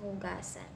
hugasan.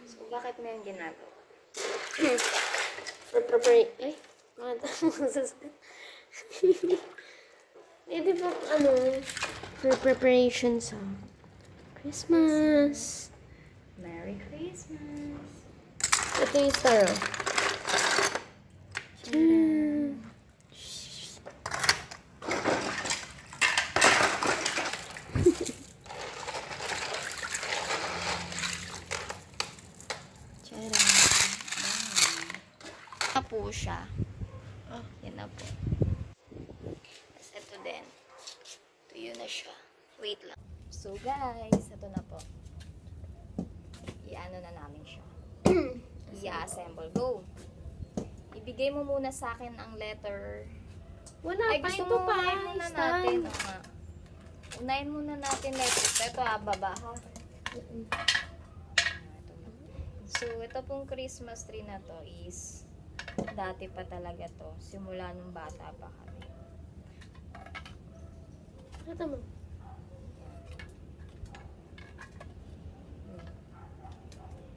So, bakit mo yung ginagawa? For preparation. Ay, di ba, for preparation sa Christmas. Merry Christmas! Ito yung star, oh. Na po siya. Oh, yan na po. Tapos ito din. Tuyo na siya. Wait lang. So guys, ito na po. I-ano na namin siya. I-assemble. Go! Ibigay mo muna sa akin ang letter. Wala Ay, pa, gusto ito mo pa. unahin muna natin. O nga. Unahin muna natin letter. Ito baba ha. So, ito pong Christmas tree na to is dati pa talaga to. Simula nung bata pa kami. Ito mo.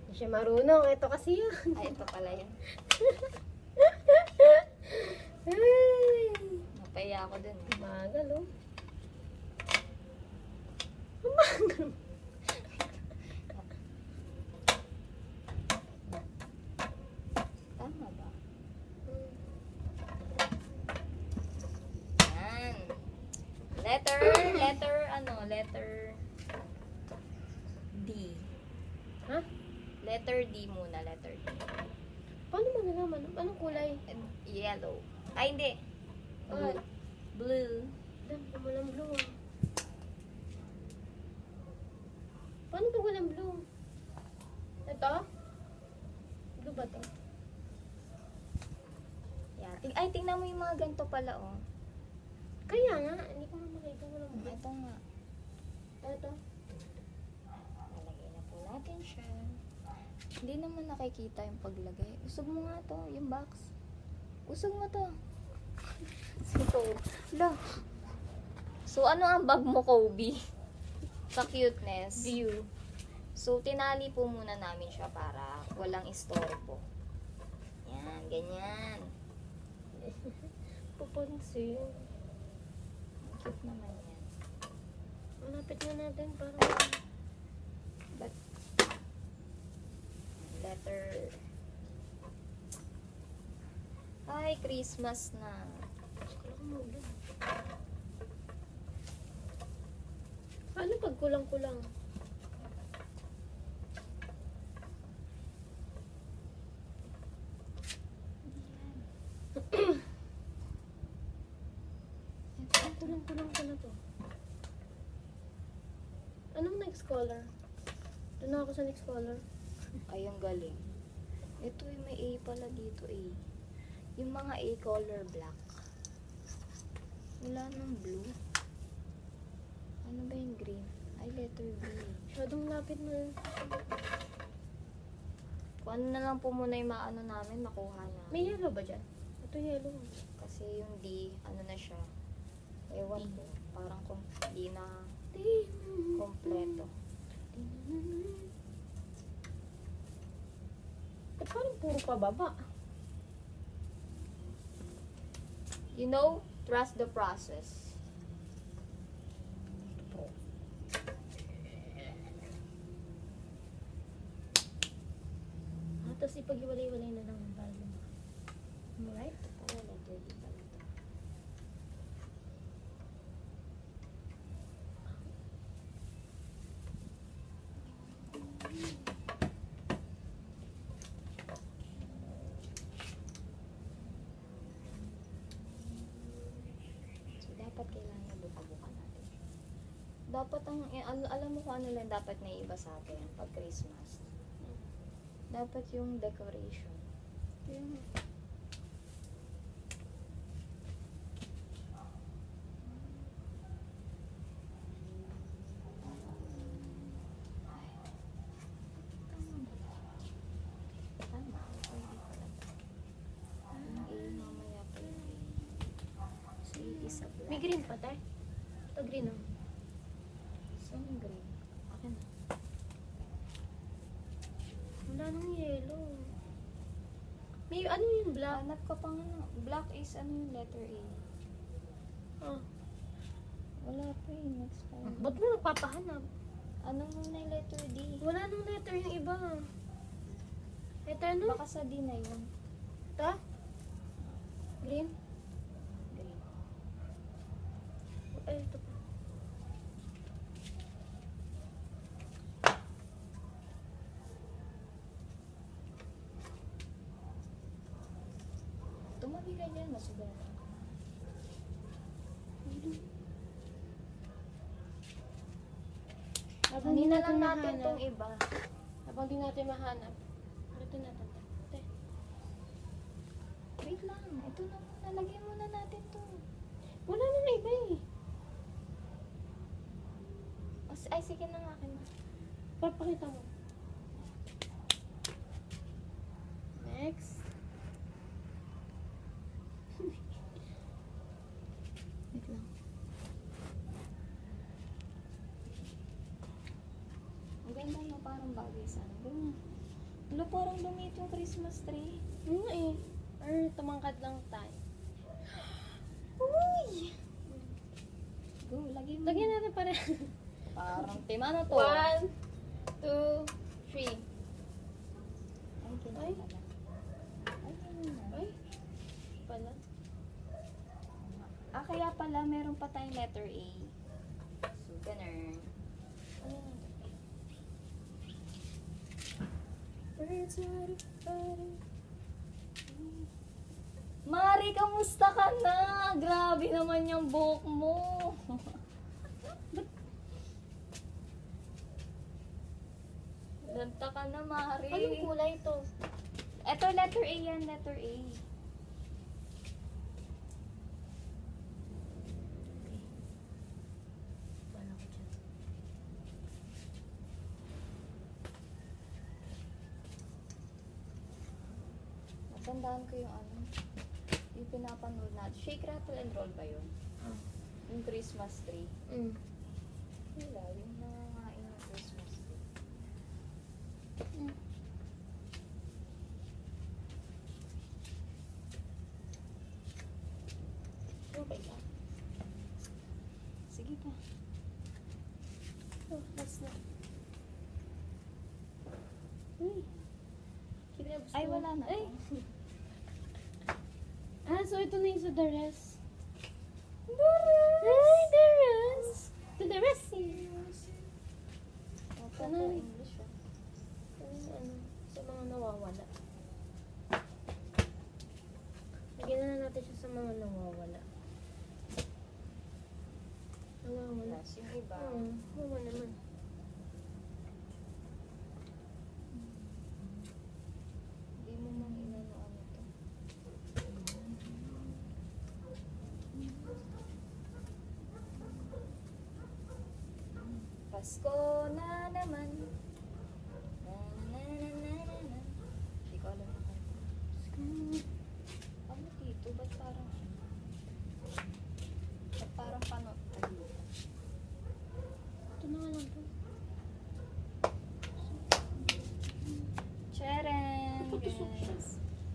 Hindi siya marunong. Ito kasi yun. Ay, ito pala yun. Ay, Napaya ako dun. magal, oh. Magal. Tama ba? Yan. Letter D. Ha? Letter D muna, letter D. Paano mo nalaman? Anong kulay? Yellow. Ay, hindi. Ah, Blue. dan, walang blue. Paano pag walang blue? Ito? Blue ba to? Yeah. Ay, tingnan mo yung mga ganito pala, oh. Kaya nga, hindi ko makita walang blue. Ito nga. Ito? Lalagay na po natin siya. Hindi naman nakikita yung paglagay. Usog mo nga to, yung box. Usog mo to. So, ano ang bag mo, Kobe? Sa cuteness. View. So, tinali po muna namin siya para walang istorbo. Yan, ganyan. Pupunsin. Ang cute naman yan. Malapit na natin para But, letter... Ay, Christmas na. Paano pag kulang-kulang? Kulang-kulang pala to. Anong next color? Doon na ako sa next color. Ay, ang galing. Ito yung may A pala dito, A. Yung mga A color black. Wala nang blue. Ano ba yung green? Ay, letter B. Masyadong lapit na yun. Kung ano na lang po muna yung maano namin, makuha na. May yellow ba dyan? Ito yellow. Kasi yung D, ano na siya. Ewan ko. Parang kung di na kompleto. Eh, parang puro pababa. You know, trust the process. Tapos ipag-iwalay-walay na lang ang bago. Alright? Para letter D pala to. So, dapat kailangan buka-buka natin. Dapat alam mo kung ano lang dapat na iba sa atin pag Christmas. Dapat yung decoration. Yung May green pa, tay. Ito green, oh. Saan yung green? Akin na. Wala nang yellow. May ano yung black? Hanap ka pang ano. Black is ano yung letter A. Oh. Wala pa eh. Next time. Ba't mo nagpapahanap? Ano muna yung letter D? Wala nang letter yung iba. Letter ano? Baka sa D na yun. Ito? Green? Green. Ay, ito pa. Tumabi ka dyan. Masugat. Habang Hindi di na lang natin mahanap. tong iba. Habang di natin mahanap. Ito natin. Ito. Wait lang. Ito na muna. Lagyan muna natin to. Wala nang iba eh. Ay, sige na nga akin. Papakita mo. Next. Wait lang. Ang ganda no, parang bagay sa ano. Ganyan. Wala, parang lumit yung Christmas tree. Ano eh. Or tumangkad lang tayo. Uy! Go, lagyan mo. Lagyan natin pare. Parang tima na to. 1, 2, 3. Ay, kinala. Ay. Ay, kinala. Ay. Pala. Ah, kaya pala meron pa tayong letter A. So, ganun. Ano natin? Birds are flying. Mari, kamusta ka na? Grabe naman yung buhok mo. Lanta ka na, Mari. Anong kulay ito? Eto, letter A yan, letter A. Wala ko dyan. Natandaan ko yung ano, yung pinapanood natin. Shake, rattle, and roll ba yun? Ah. Yung Christmas tree. Mm. Wala, yung nangangain ng Christmas tree. Mm. Okay ka. Sige pa. Oh, that's na. Uy. Kinabs Ay, ko. wala na. Ay. Ah, so ito na yung sa the rest. Ay, the rest. To the rest. Opo, Ano? po, English ah. Ano, sa mga nawawala. Lagyan na natin siya sa mga nawawala. Nawawala. Plus, yung iba. Oo naman. Hindi mo man inano ano to. Pasko na naman. Na na na na na na. Hindi ko alam na kanta. Ano dito? Ba't parang panot? Ito na nga lang to. Charan! Ito to Guys.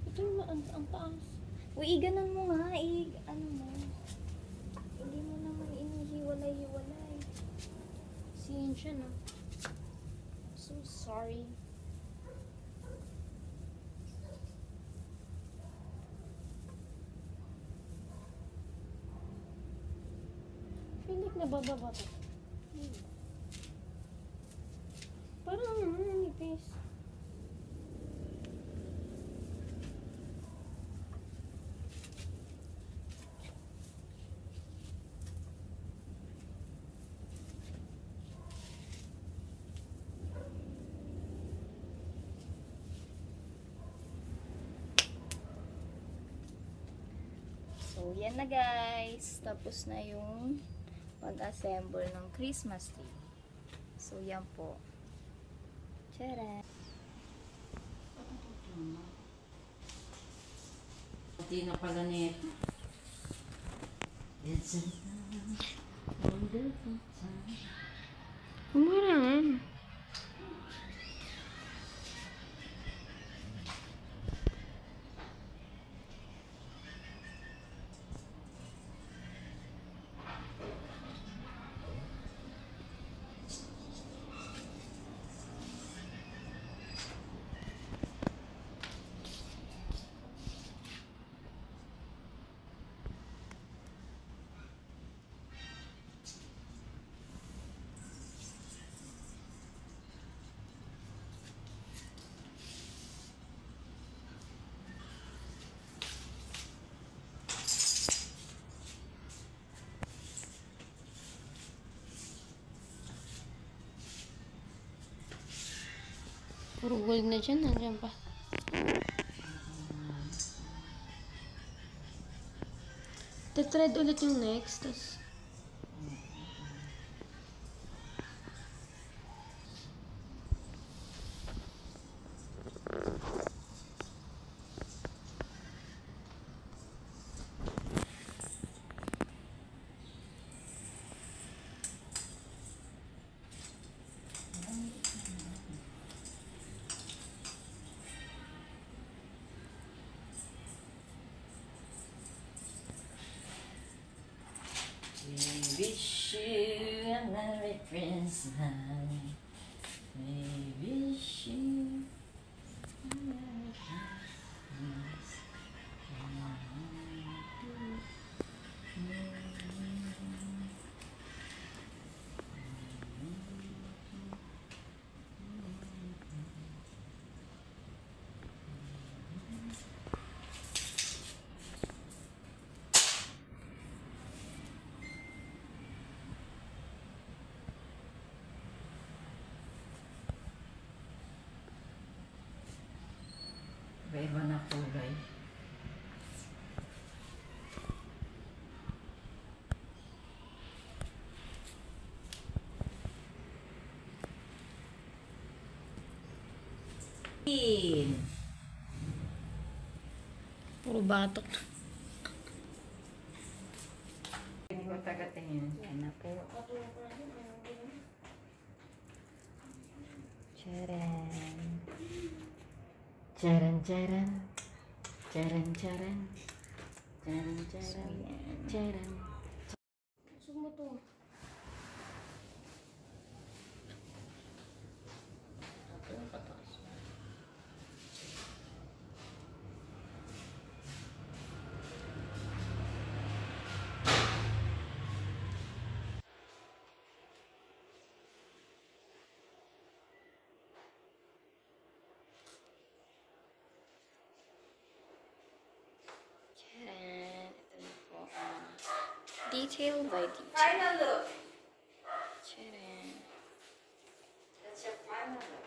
Ito yung ang taas. Uy, ganon mo nga. Ano mo? Hindi mo naman inihiwalay-hiwalay. Siyan siya na. So sorry. Feel like nabababa to. Parang nipis. So, yan na guys. Tapos na yung pag-assemble ng Christmas tree. So, yan po. Tara! Hindi na pala nito. It's a wonderful time. Umarangan. Puro gold na dyan. Nandiyan pa. Tetread ulit yung next. Tas We wish you a Merry Christmas. We wish you a Merry Christmas. Iba na kulay. puro batok. Hindi ko tagatingin. Yan na po. Charan. Charan, charan. Charan, charan. Charan, charan. Charan. Gusto mo to. Charan. Ito na po. Detail by detail. Final look. Charan. That's your final look.